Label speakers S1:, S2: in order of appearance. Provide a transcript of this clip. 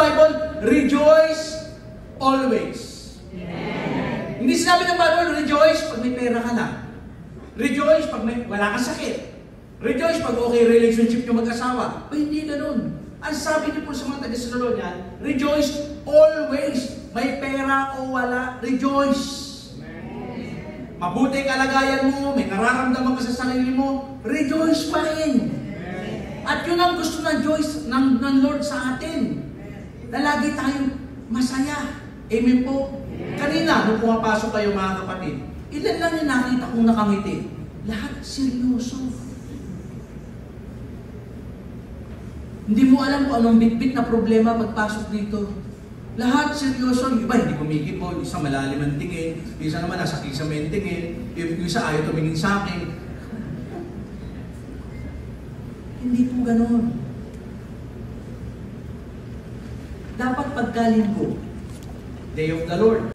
S1: Bible, rejoice always. Amen. Hindi sinabi ng Bible, rejoice pag may pera ka na. Rejoice pag wala kang sakit. Rejoice pag okay relationship yung mag-asawa. O hindi ganun. Ang sabi niyo po sa mga taga-Thessalonian, rejoice always. May pera o wala, rejoice. Mabuti kalagayan mo, may nararamdaman ka sa sarili mo, rejoice pa rin. At yun ang gusto ng Lord sa atin. Na lagi tayong masaya. Amen po. Kanina, nung pumapasok kayo mga kapatid, ilan lang yung nakita kong nakangiti? Lahat seryoso. Hindi mo alam kung anong bitbit na problema pagpasok dito. Lahat seryoso. Yung iba hindi kumikip mo, isa malalim ang tingin, isa naman nasa kisame ang tingin, yung isa ayaw tumingin sa akin. Hindi po ganon. Dapat pagkalinggo, Day of the Lord.